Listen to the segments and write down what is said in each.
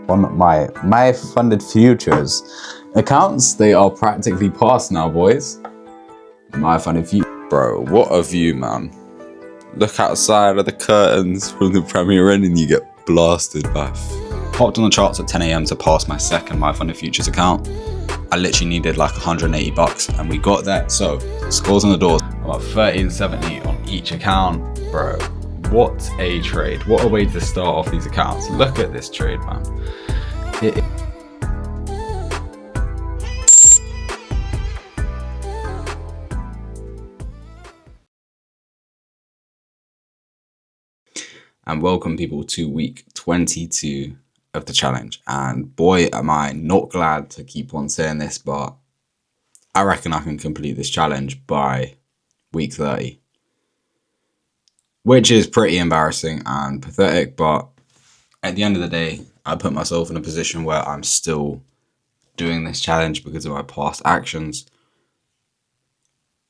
on my funded futures accounts. They are practically past now, boys. My funded future. Bro, what a view, man. Look outside of the curtains from the Premier Inn and you get blasted by. Hopped on the charts at 10 a.m. to pass my second My Funded Futures account. I literally needed like 180 bucks and we got that. So scores on the doors. About 1370 on each account. Bro, what a trade. What a way to start off these accounts. Look at this trade, man. And welcome people to week 22 of the challenge. And boy, am I not glad to keep on saying this, but I reckon I can complete this challenge by week 30. Which is pretty embarrassing and pathetic, but at the end of the day, I put myself in a position where I'm still doing this challenge because of my past actions.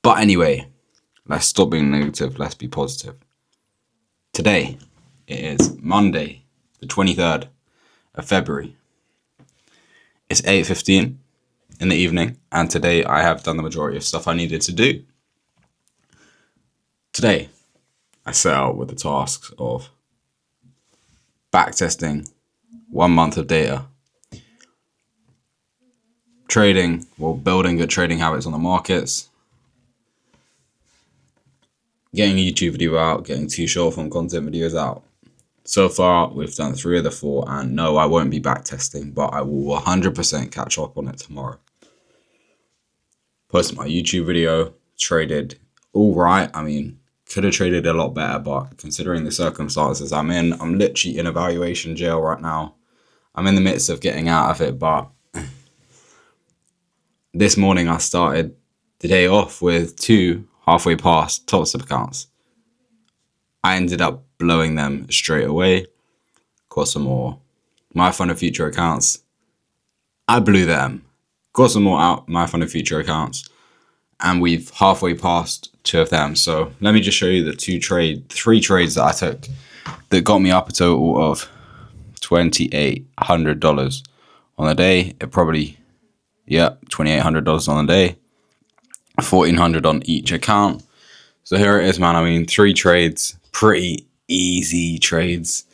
But anyway, let's stop being negative, let's be positive. Today, it is Monday, the 23rd of February. It's 8:15 in the evening, and today I have done the majority of stuff I needed to do. Today, I set out with the tasks of backtesting 1 month of data, trading, building good trading habits on the markets, getting a YouTube video out, getting 2 short form content videos out. So far, we've done 3 of the 4, and no, I won't be backtesting, but I will 100% catch up on it tomorrow. Posted my YouTube video, traded all right. I mean, could have traded a lot better, but considering the circumstances I'm in, I'm literally in evaluation jail right now. I'm in the midst of getting out of it, but this morning I started the day off with 2 halfway past top sub accounts. I ended up blowing them straight away. Got some more My Funded Future accounts. I blew them. Got some more out My Funded Future accounts. And we've halfway passed 2 of them. So let me just show you the 3 trades that I took that got me up a total of $2,800 on the day. $2,800 on the day. $1,400 on each account. So here it is, man. I mean, 3 trades, pretty easy trades.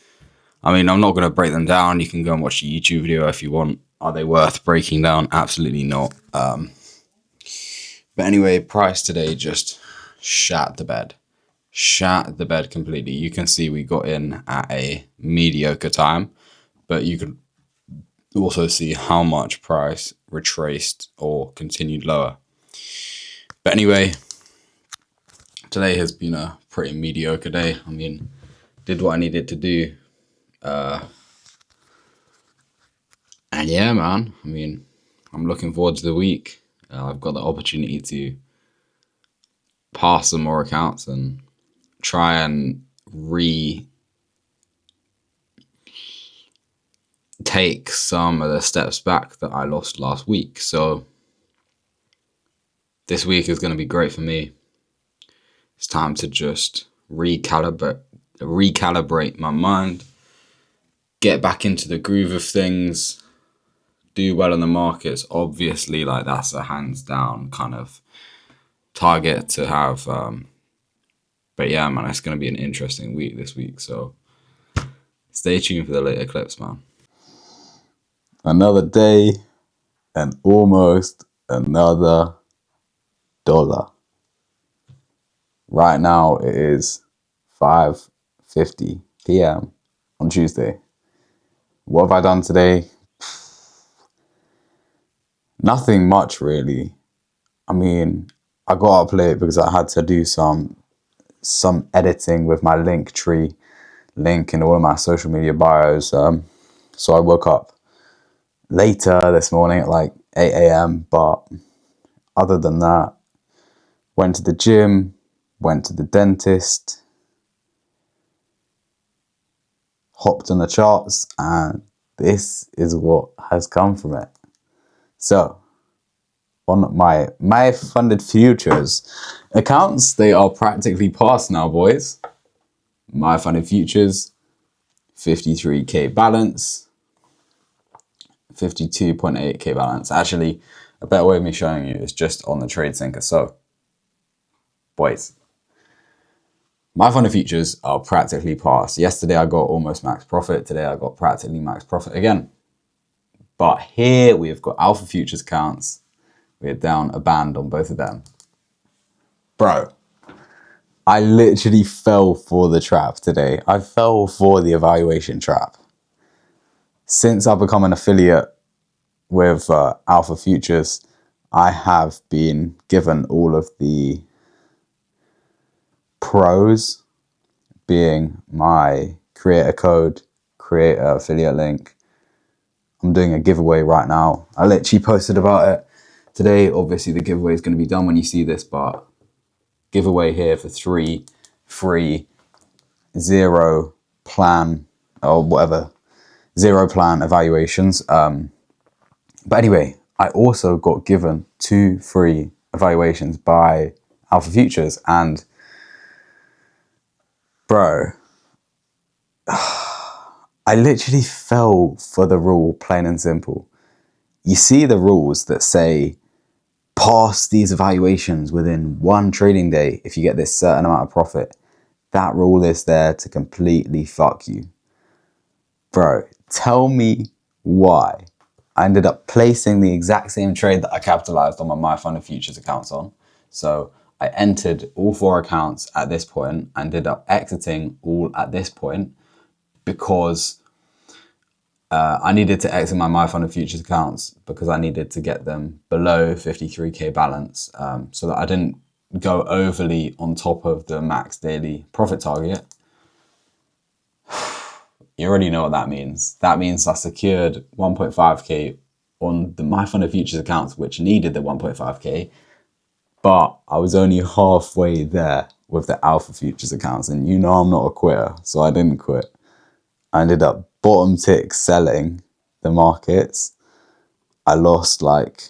I mean, I'm not going to break them down. You can go and watch the YouTube video if you want. Are they worth breaking down? Absolutely not. But anyway, price today just shat the bed. Shat the bed completely. You can see we got in at a mediocre time, but you can also see how much price retraced or continued lower. But anyway, today has been a pretty mediocre day. I mean, did what I needed to do. And yeah, man, I mean, I'm looking forward to the week. I've got the opportunity to pass some more accounts and try and take some of the steps back that I lost last week. So this week is going to be great for me. It's time to just recalibrate my mind, get back into the groove of things, do well in the markets. Obviously, like that's a hands down kind of target to have. But yeah, man, it's going to be an interesting week this week. So stay tuned for the later clips, man. Another day and almost another dollar. Right now it is 5:50 p.m. on Tuesday. What have I done today? Nothing much, really. I mean, I got up late because I had to do some editing with my Linktree link in all of my social media bios. So I woke up later this morning at like 8 a.m. But other than that, went to the gym, went to the dentist, hopped on the charts, and this is what has come from it. So, on my funded futures accounts, they are practically past now, boys. My funded futures, 53k balance. 52.8k balance. Actually, a better way of me showing you is just on the trade sinker. So, boys, my funded futures are practically past. Yesterday I got almost max profit. Today I got practically max profit again. But here we've got alpha futures accounts. We're down a band on both of them. Bro, I literally fell for the trap today. I fell for the evaluation trap. Since I've become an affiliate with Alpha Futures, I have been given all of the pros, being my creator code, creator affiliate link. I'm doing a giveaway right now. I literally posted about it today. Obviously, the giveaway is going to be done when you see this, but giveaway here for 3 free 0 plan or whatever, 0 plan evaluations. But anyway, I also got given 2 free evaluations by Alpha Futures, and bro, I literally fell for the rule, plain and simple. You see the rules that say pass these evaluations within 1 trading day if you get this certain amount of profit. That rule is there to completely fuck you. Bro, tell me why I ended up placing the exact same trade that I capitalized on my MyFunded Futures accounts on. So I entered all 4 accounts at this point. I ended up exiting all at this point because I needed to exit my MyFunded Futures accounts because I needed to get them below 53k balance, so that I didn't go overly on top of the max daily profit target. You already know what that means. That means I secured 1.5k on the MyFunded Futures accounts, which needed the 1.5k, but I was only halfway there with the Alpha Futures accounts, and you know I'm not a quitter, so I didn't quit. I ended up bottom tick selling the markets. I lost like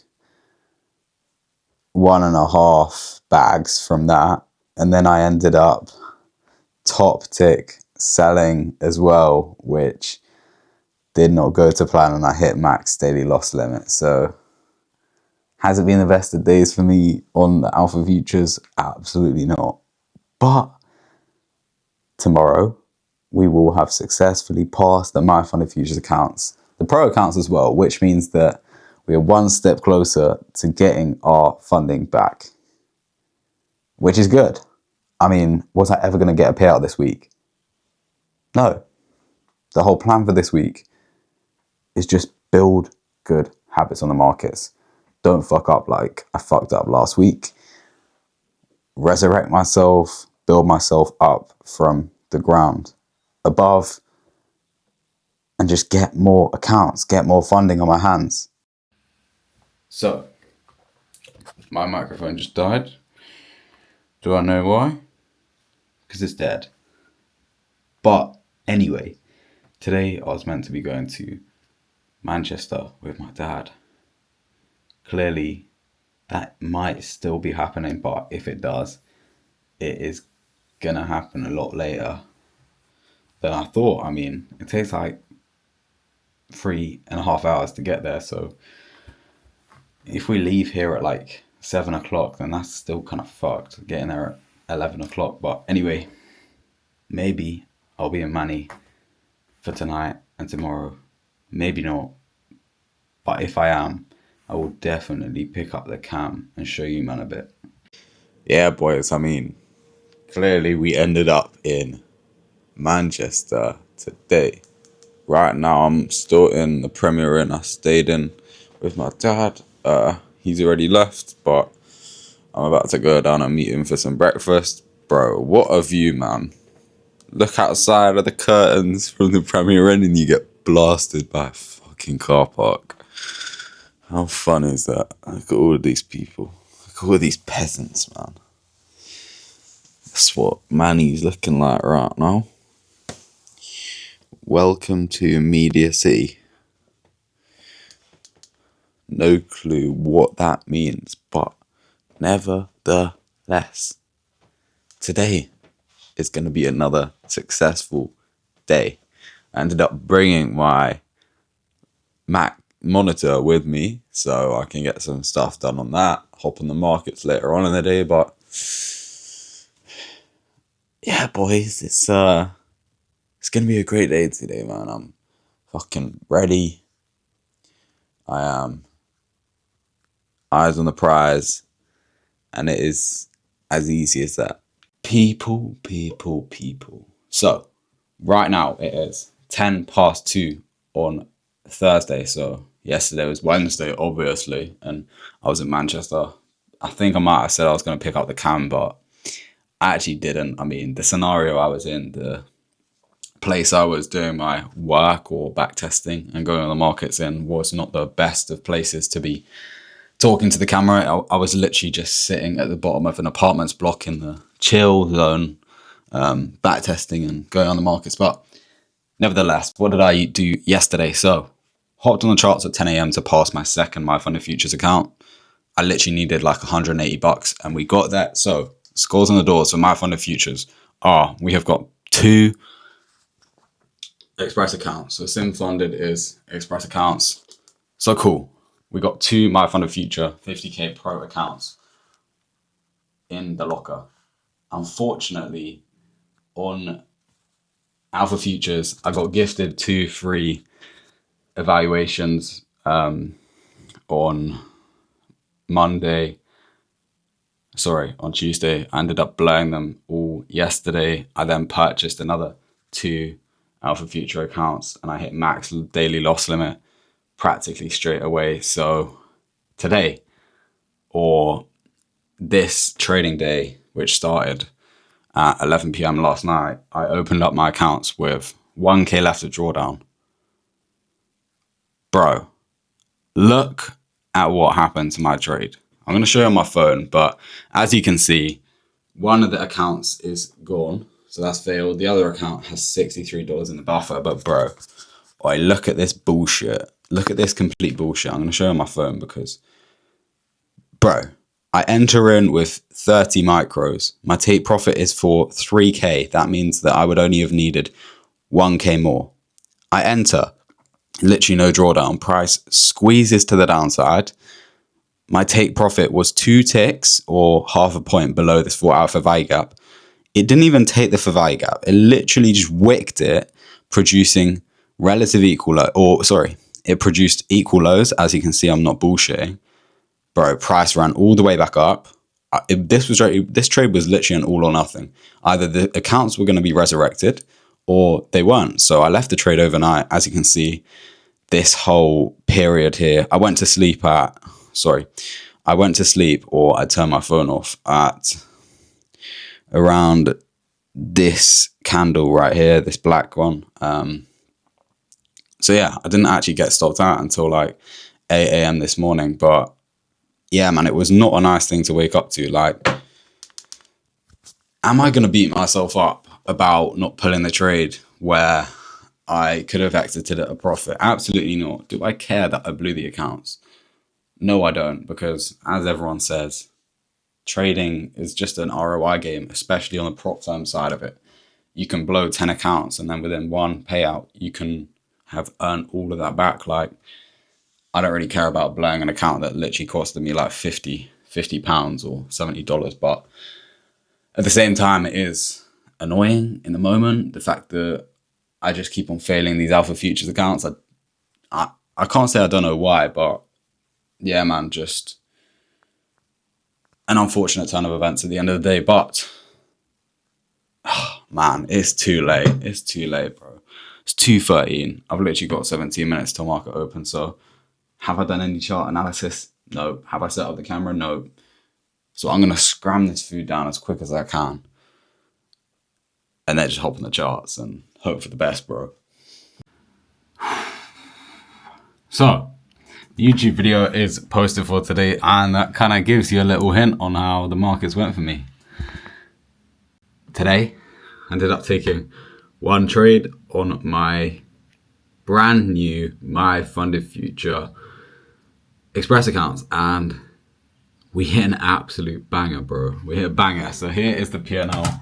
1.5 bags from that, and then I ended up top tick selling as well, which did not go to plan, and I hit max daily loss limit. So has it been the best of days for me on the Alpha Futures? Absolutely not. But tomorrow we will have successfully passed the MyFunded Futures accounts, the pro accounts as well, which means that we are 1 step closer to getting our funding back, which is good. I mean, was I ever going to get a payout this week? No. The whole plan for this week is just build good habits on the markets. Don't fuck up like I fucked up last week. Resurrect myself, build myself up from the ground above, and just get more accounts, get more funding on my hands. So, my microphone just died. Do I know why? Because it's dead. But anyway, today I was meant to be going to Manchester with my dad. Clearly, that might still be happening, but if it does, it is gonna happen a lot later than I thought. I mean, it takes like 3.5 hours to get there, so if we leave here at like 7 o'clock, then that's still kind of fucked, getting there at 11 o'clock. But anyway, maybe I'll be in Manny for tonight and tomorrow. Maybe not. But if I am, I will definitely pick up the cam and show you man a bit. Yeah, boys, I mean, clearly we ended up in Manchester today. Right now I'm still in the Premier Inn I stayed in with my dad. He's already left, but I'm about to go down and meet him for some breakfast. Bro, what a view, man. Look outside of the curtains from the Premier Inn and you get blasted by a fucking car park. How fun is that? Look at all of these people. Look at all these peasants, man. That's what Manny's looking like right now. Welcome to Media City. No clue what that means, but nevertheless, today is going to be another successful day. I ended up bringing my monitor with me so I can get some stuff done on that, hop on the markets later on in the day. But yeah, boys, it's gonna be a great day today, man. I'm fucking ready. I am eyes on the prize, and it is as easy as that. People. So right now it is 2:10 on Thursday. So yesterday was Wednesday, obviously, and I was in Manchester. I think I might have said I was going to pick up the cam, but I actually didn't. I mean, the scenario I was in, the place I was doing my work or back testing and going on the markets in, was not the best of places to be talking to the camera. I was literally just sitting at the bottom of an apartments block in the chill zone, back testing and going on the markets. But nevertheless, what did I do yesterday? So hopped on the charts at 10 a.m. to pass my second My Funded Futures account. I literally needed like $180 and we got that. So scores on the doors for My Funded Futures are, we have got 2 Express accounts. So Sim Funded is Express accounts. So cool. We got 2 My Funded Future 50k Pro accounts in the locker. Unfortunately, on Alpha Futures, I got gifted 2 free evaluations on Tuesday. I ended up blowing them all yesterday. I then purchased another 2 Alpha Future accounts and I hit max daily loss limit practically straight away. So today, or this trading day, which started at 11 p.m. last night, I opened up my accounts with 1k left of drawdown. Bro, look at what happened to my trade. I'm going to show you on my phone, but as you can see, one of the accounts is gone. So that's failed. The other account has $63 in the buffer. But bro, look at this bullshit. Look at this complete bullshit. I'm going to show you on my phone because, bro, I enter in with 30 micros. My take profit is for 3k. That means that I would only have needed 1k more. I enter, literally no drawdown. Price squeezes to the downside. My take profit was 2 ticks or half a point below this 4-hour fair value gap. It didn't even take the fair value gap. It literally just wicked it, producing relative equal it produced equal lows. As you can see, I'm not bullshitting. Bro, price ran all the way back up. This trade was literally an all or nothing. Either the accounts were going to be resurrected or they weren't. So I left the trade overnight. As you can see, this whole period here, I went to sleep, or I turned my phone off at around this candle right here, this black one. So yeah, I didn't actually get stopped out until like 8 a.m. this morning. But yeah, man, it was not a nice thing to wake up to. Like, am I going to beat myself up about not pulling the trade where I could have exited at a profit? Absolutely not. Do I care that I blew the accounts? No, I don't, because as everyone says, trading is just an ROI game, especially on the prop firm side of it. You can blow 10 accounts and then within one payout, you can have earned all of that back. Like, I don't really care about blowing an account that literally costed me like £50 or $70. But at the same time, it is annoying in the moment. The fact that I just keep on failing these Alpha Futures accounts. I can't say I don't know why, but yeah, man, just an unfortunate turn of events at the end of the day. But man, it's too late. It's too late, bro. It's 2:13. I've literally got 17 minutes till market open. So have I done any chart analysis? No. Have I set up the camera? No. So I'm going to scram this food down as quick as I can. And then just hop on the charts and hope for the best, bro. So the YouTube video is posted for today, and that kind of gives you a little hint on how the markets went for me. Today, I ended up taking one trade on my brand new My Funded Future Express accounts, and we hit an absolute banger, bro. We hit a banger. So here is the P&L.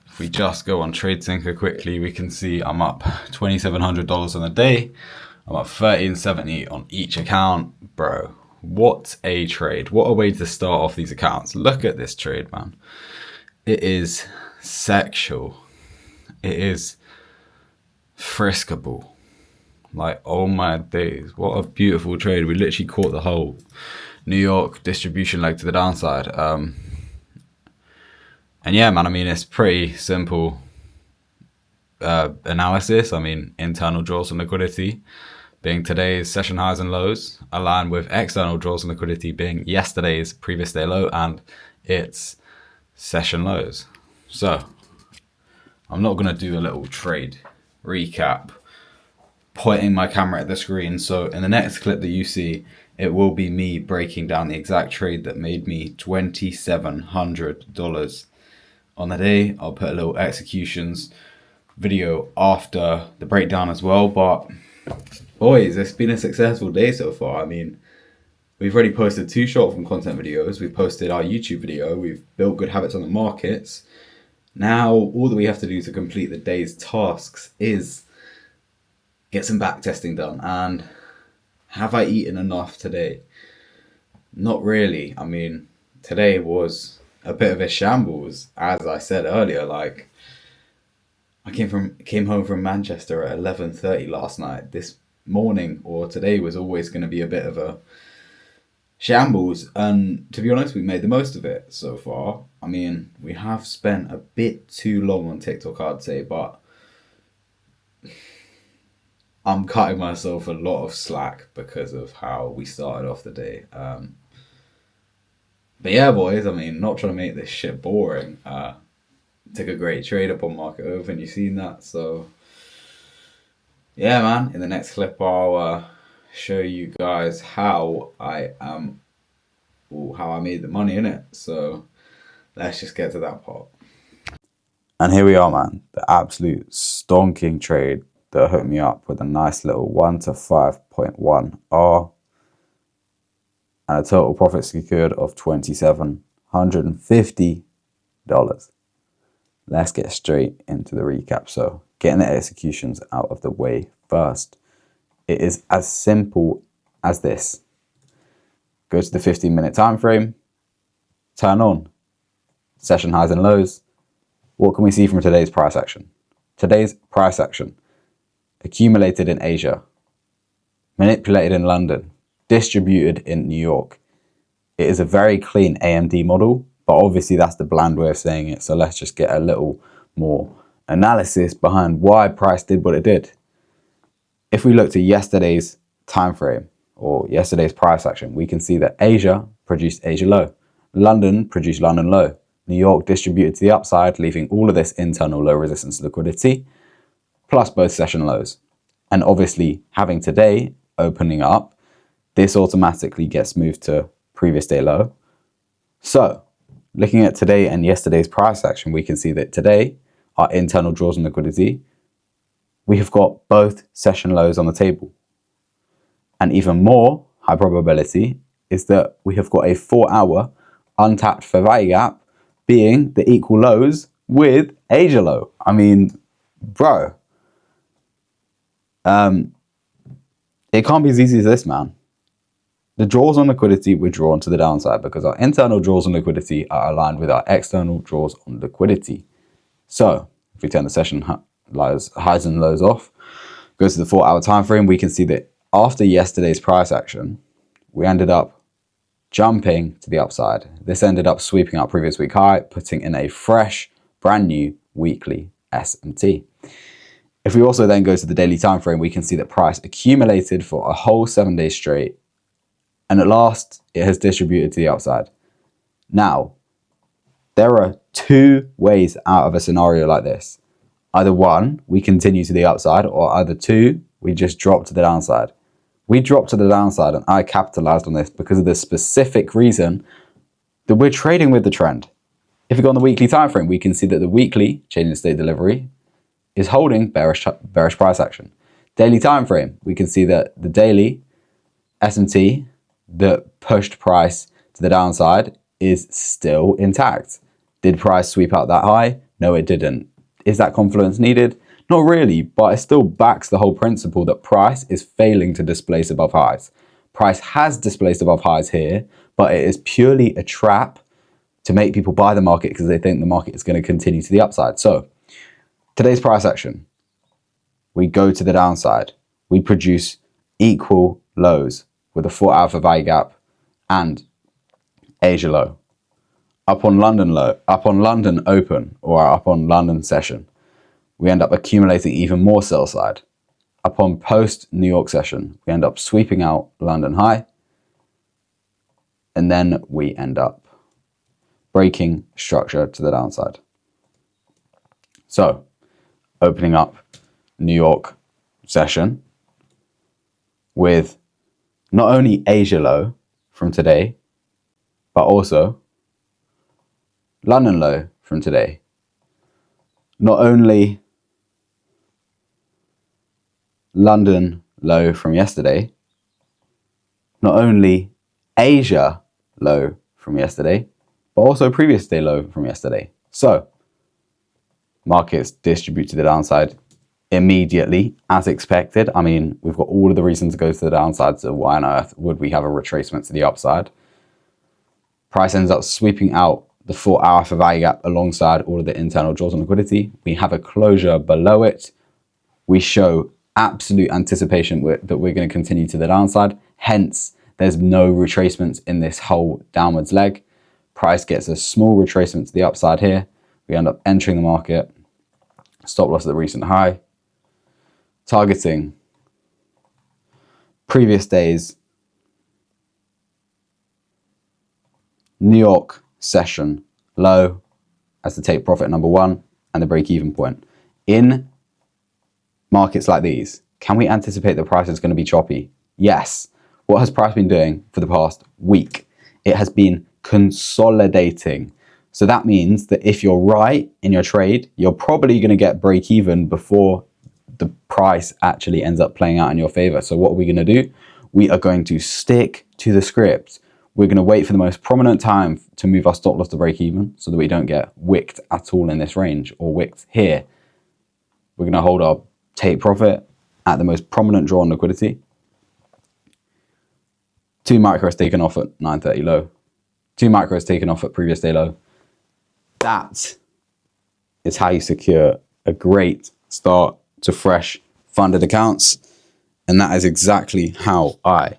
If we just go on TradeSync quickly, we can see I'm up $2,700 on a day. I'm at 1370 on each account. Bro, what a trade. What a way to start off these accounts. Look at this trade, man. It is sexual. It is friskable. Like, oh my days. What a beautiful trade. We literally caught the whole New York distribution leg to the downside. And yeah, man, I mean, it's pretty simple analysis. I mean, internal draws and liquidity being today's session highs and lows, aligned with external draws and liquidity being yesterday's previous day low and its session lows. So I'm not going to do a little trade recap pointing my camera at the screen. So in the next clip that you see, it will be me breaking down the exact trade that made me $2,700 on the day. I'll put a little executions video after the breakdown as well. But boys, it's been a successful day so far. I mean, we've already posted 2 short form content videos. We posted our YouTube video. We've built good habits on the markets. Now, all that we have to do to complete the day's tasks is get some back testing done. And have I eaten enough today? Not really. I mean, today was a bit of a shambles, as I said earlier. Like, I came home from Manchester at 11:30 last night. This morning or today was always going to be a bit of a shambles, and to be honest, we made the most of it so far. I mean, we have spent a bit too long on TikTok, I'd say, but I'm cutting myself a lot of slack because of how we started off the day. But yeah, boys, I mean, not trying to make this shit boring. Took a great trade up on market open, you've seen that. So yeah, man, in the next clip I'll show you guys how I made the money in it. So let's just get to that part. And here we are, man, the absolute stonking trade that hooked me up with a nice little 1 to 5.1 R and a total profit secured of $2,750. Let's get straight into the recap. So getting the executions out of the way first. It is as simple as this. Go to the 15-minute time frame, turn on session highs and lows. What can we see from today's price action? Today's price action: accumulated in Asia, manipulated in London, distributed in New York. It is a very clean AMD model, but obviously that's the bland way of saying it. So let's just get a little more analysis behind why price did what it did. If we look to yesterday's time frame or yesterday's price action, we can see that Asia produced Asia low, London produced London low, New York distributed to the upside, leaving all of this internal low resistance liquidity, plus both session lows. And obviously having today opening up, this automatically gets moved to previous day low. So looking at today and yesterday's price action, we can see that today, our internal draws and liquidity, we have got both session lows on the table. And even more high probability is that we have got a 4-hour untapped fair value gap being the equal lows with Asia low. I mean, bro, it can't be as easy as this, man. The draws on liquidity were drawn to the downside because our internal draws on liquidity are aligned with our external draws on liquidity. So if we turn the session highs and lows off, go to the 4-hour time frame, we can see that after yesterday's price action, we ended up jumping to the upside. This ended up sweeping our previous week high, putting in a fresh, brand new weekly SMT. If we also then go to the daily time frame, we can see that price accumulated for a whole 7 days straight, and at last it has distributed to the upside. Now, there are 2 ways out of a scenario like this. Either 1, we continue to the upside, or either 2, we just drop to the downside. We dropped to the downside, and I capitalized on this because of the specific reason that we're trading with the trend. If we go on the weekly time frame, we can see that the weekly change in state delivery is holding bearish price action. Daily time frame, we can see that the daily SMT that pushed price to the downside is still intact. Did price sweep out that high? No, it didn't. Is that confluence needed? Not really, but it still backs the whole principle that price is failing to displace above highs. Price has displaced above highs here, but it is purely a trap to make people buy the market because they think the market is going to continue to the upside. So today's price action, we go to the downside. We produce equal lows with a 4-hour value gap and Asia low. Up on London low, up on London open, or up on London session, we end up accumulating even more sell side. Upon post New York session, we end up sweeping out London high, and then we end up breaking structure to the downside. So, opening up New York session with not only Asia low from today, but also London low from today. Not only London low from yesterday, not only Asia low from yesterday, but also previous day low from yesterday. So markets distribute to the downside immediately as expected. I mean, we've got all of the reasons to go to the downside, so why on earth would we have a retracement to the upside? Price ends up sweeping out the 4-hour for value gap alongside all of the internal draws on liquidity. We have a closure below it. We show absolute anticipation that we're going to continue to the downside. Hence, there's no retracements in this whole downwards leg. Price gets a small retracement to the upside here. We end up entering the market. Stop loss at the recent high. Targeting previous days New York session low as the take profit number 1 and the break-even point. In markets like these, can we anticipate the price is going to be choppy? Yes. What has price been doing for the past week? It has been consolidating. So that means that if you're right in your trade, you're probably going to get break-even before the price actually ends up playing out in your favor. So what are we going to do? We are going to stick to the script. We're going to wait for the most prominent time to move our stop loss to break even so that we don't get wicked at all in this range or wicked here. We're going to hold our take profit at the most prominent draw on liquidity. 2 micros taken off at 9:30 low. 2 micros taken off at previous day low. That is how you secure a great start to fresh funded accounts. And that is exactly how I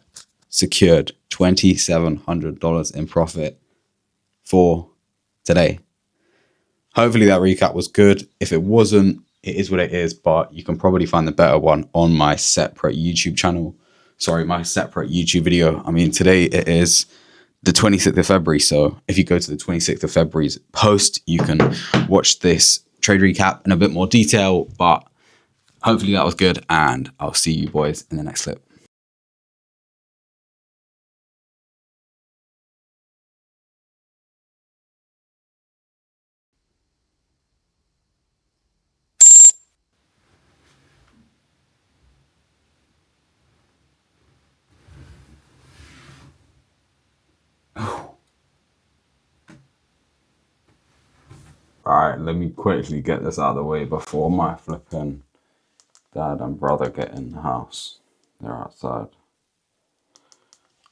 secured $2,700 in profit for today. Hopefully that recap was good. If it wasn't, it is what it is, but you can probably find the better one on my separate YouTube channel. Sorry, my separate YouTube video. I mean, today it is the 26th of February. So if you go to the 26th of February's post, you can watch this trade recap in a bit more detail, but hopefully that was good, and I'll see you boys in the next clip. Alright, let me quickly get this out of the way before my flipping dad and brother get in the house. They're outside.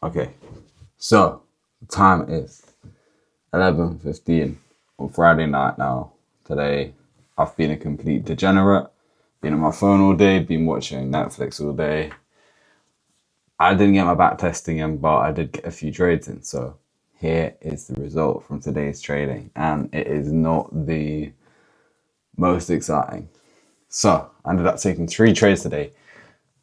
Okay, so the time is 11:15 on Friday night now. Today, I've been a complete degenerate. Been on my phone all day, been watching Netflix all day. I didn't get my back testing in, but I did get a few trades in. So here is the result from today's trading, and it is not the most exciting. So I ended up taking 3 trades today,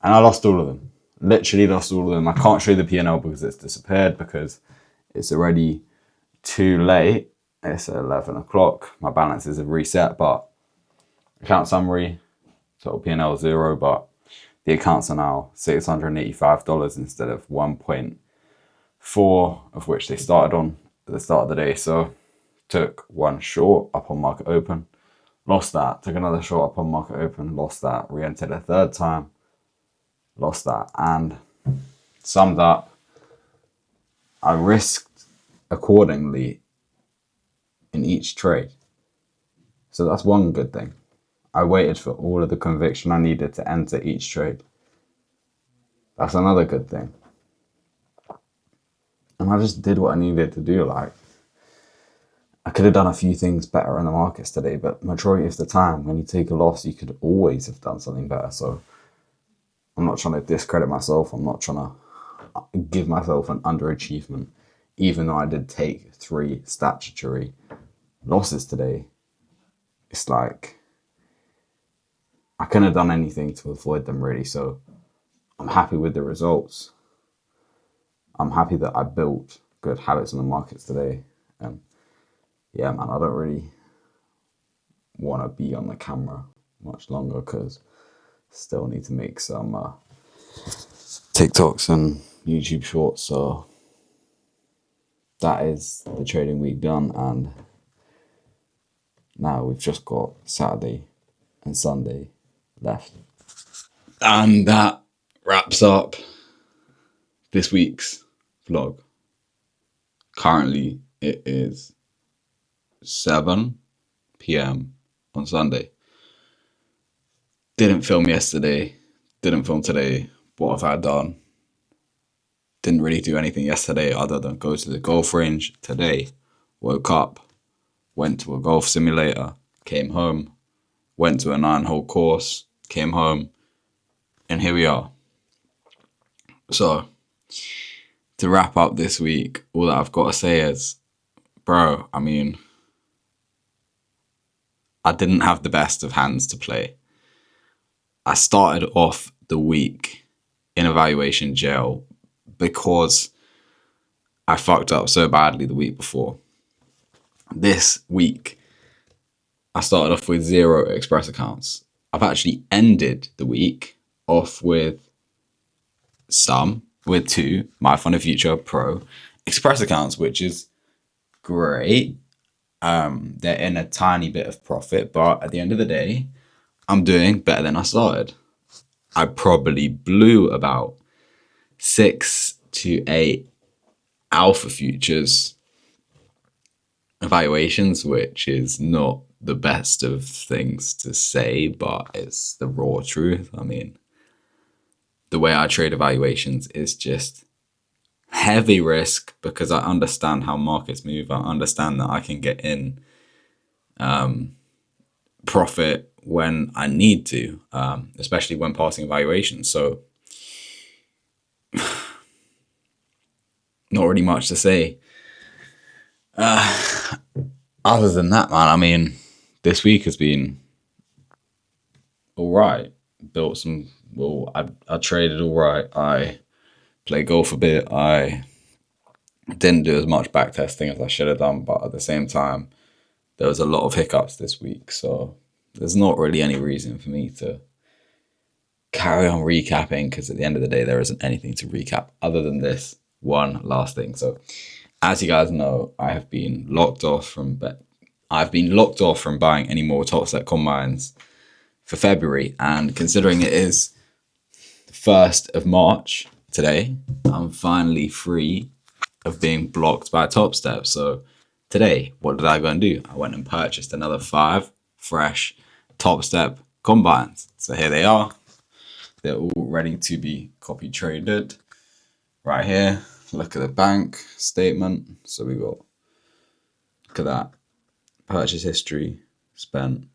and I lost all of them. Literally lost all of them. I can't show the P&L because it's disappeared, because it's already too late. It's 11 o'clock. My balances have reset, but account summary, total P&L 0, but the accounts are now $685 instead of 1.4, of which they started on at the start of the day. So took 1 short up on market open, lost that, took another short up on market open, lost that, re-entered a 3rd time, lost that, and summed up, I risked accordingly in each trade. So that's one good thing. I waited for all of the conviction I needed to enter each trade. That's another good thing. And I just did what I needed to do. Like, I could have done a few things better in the markets today, but majority of the time, when you take a loss, you could always have done something better. So I'm not trying to discredit myself. I'm not trying to give myself an underachievement, even though I did take 3 statutory losses today. It's like, I couldn't have done anything to avoid them, really. So I'm happy with the results. I'm happy that I built good habits in the markets today. And yeah, man, I don't really want to be on the camera much longer because still need to make some TikToks and YouTube shorts. So that is the trading week done, and now we've just got Saturday and Sunday left. And that wraps up this week's vlog. Currently it is 7 p.m. on Sunday. Didn't film yesterday, didn't film today. What have I done? Didn't really do anything yesterday other than go to the golf range. Today, woke up, went to a golf simulator, came home, went to a 9-hole course, came home, and here we are. So, to wrap up this week, all that I've got to say is, bro, I mean, I didn't have the best of hands to play. I started off the week in evaluation jail because I fucked up so badly the week before. This week, I started off with 0 Express accounts. I've actually ended the week off with 2 My Fund of Future Pro Express accounts, which is great. They're in a tiny bit of profit, but at the end of the day, I'm doing better than I started. I probably blew about 6 to 8 alpha futures evaluations, which is not the best of things to say, but it's the raw truth. I mean, the way I trade evaluations is just heavy risk because I understand how markets move. I understand that I can get in profit when I need to, especially when passing evaluations. So not really much to say. Other than that, man, I mean, this week has been all right. Built some, I traded all right. I played golf a bit. I didn't do as much back testing as I should have done, but at the same time, there was a lot of hiccups this week. So there's not really any reason for me to carry on recapping because at the end of the day, there isn't anything to recap other than this one last thing. So as you guys know, I've been locked off from buying any more top set combines for February. And considering it is the 1st of March today, I'm finally free of being blocked by Top Step. So today, what did I go and do? I went and purchased another 5 fresh Top Step combines. So here they are. They're all ready to be copy traded. Right here, look at the bank statement. So we got, look at that. Purchase history, spent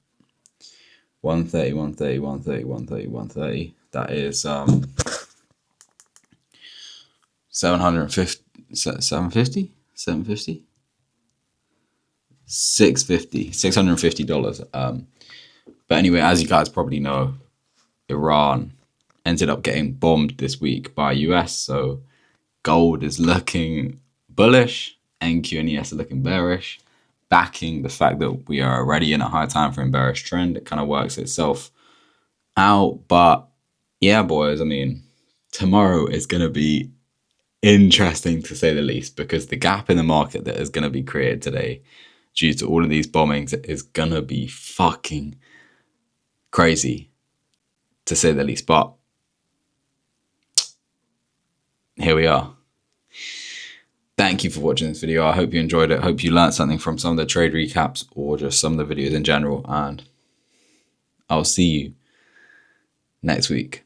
130, 130, 130, 130, 130. That is 750, 750, 750, 650, $650. But anyway, as you guys probably know, Iran ended up getting bombed this week by US. So gold is looking bullish, NQ and ES are looking bearish, backing the fact that we are already in a high time frame bearish trend. It kind of works itself out. But yeah, boys, I mean, tomorrow is going to be interesting to say the least because the gap in the market that is going to be created today due to all of these bombings is going to be fucking crazy to say the least. But here we are. Thank you for watching this video. I hope you enjoyed it. Hope you learned something from some of the trade recaps or just some of the videos in general. And I'll see you next week.